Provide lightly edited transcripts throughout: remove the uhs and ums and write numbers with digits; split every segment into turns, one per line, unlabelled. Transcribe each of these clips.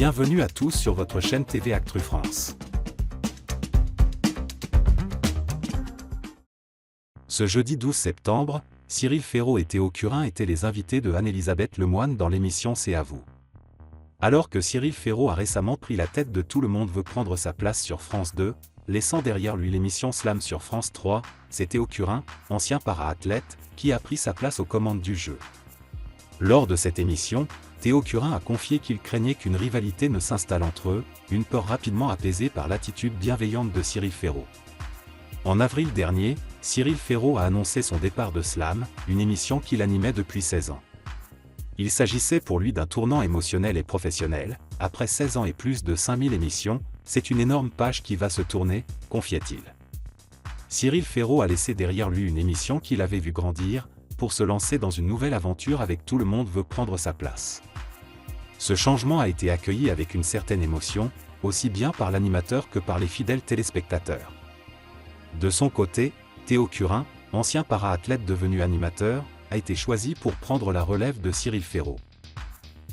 Bienvenue à tous sur votre chaîne TV Actu France. Ce jeudi 12 septembre, Cyril Ferraud et Théo Curin étaient les invités de Anne-Elisabeth Lemoine dans l'émission C'est à vous. Alors que Cyril Ferraud a récemment pris la tête de Tout le monde veut prendre sa place sur France 2, laissant derrière lui l'émission Slam sur France 3, c'est Théo Curin, ancien para-athlète, qui a pris sa place aux commandes du jeu. Lors de cette émission, Théo Curin a confié qu'il craignait qu'une rivalité ne s'installe entre eux, une peur rapidement apaisée par l'attitude bienveillante de Cyril Ferraud. En avril dernier, Cyril Ferraud a annoncé son départ de Slam, une émission qu'il animait depuis 16 ans. Il s'agissait pour lui d'un tournant émotionnel et professionnel. Après 16 ans et plus de 5000 émissions, c'est une énorme page qui va se tourner, confiait-il. Cyril Ferraud a laissé derrière lui une émission qu'il avait vu grandir, pour se lancer dans une nouvelle aventure avec Tout le monde veut prendre sa place. Ce changement a été accueilli avec une certaine émotion, aussi bien par l'animateur que par les fidèles téléspectateurs. De son côté, Théo Curin, ancien para-athlète devenu animateur, a été choisi pour prendre la relève de Cyril Ferraud.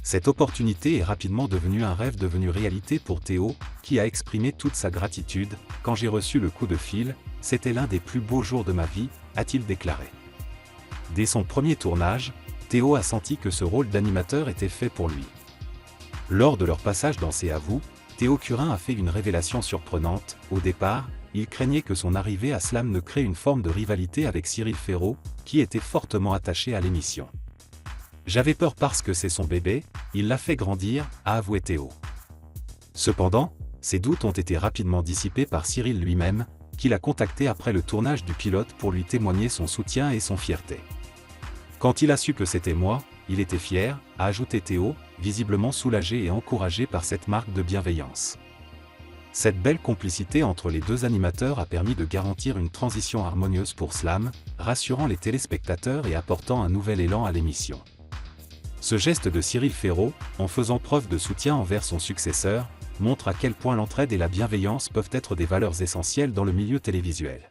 Cette opportunité est rapidement devenue un rêve devenu réalité pour Théo, qui a exprimé toute sa gratitude. « Quand j'ai reçu le coup de fil, c'était l'un des plus beaux jours de ma vie », a-t-il déclaré. Dès son premier tournage, Théo a senti que ce rôle d'animateur était fait pour lui. Lors de leur passage dans C'est à vous, Théo Curin a fait une révélation surprenante. Au départ, il craignait que son arrivée à Slam ne crée une forme de rivalité avec Cyril Ferraud, qui était fortement attaché à l'émission. « J'avais peur parce que c'est son bébé, il l'a fait grandir », a avoué Théo. Cependant, ces doutes ont été rapidement dissipés par Cyril lui-même, qui l'a contacté après le tournage du pilote pour lui témoigner son soutien et son fierté. « Quand il a su que c'était moi, il était fier », a ajouté Théo, visiblement soulagé et encouragé par cette marque de bienveillance. Cette belle complicité entre les deux animateurs a permis de garantir une transition harmonieuse pour Slam, rassurant les téléspectateurs et apportant un nouvel élan à l'émission. Ce geste de Cyril Ferraud, en faisant preuve de soutien envers son successeur, montre à quel point l'entraide et la bienveillance peuvent être des valeurs essentielles dans le milieu télévisuel.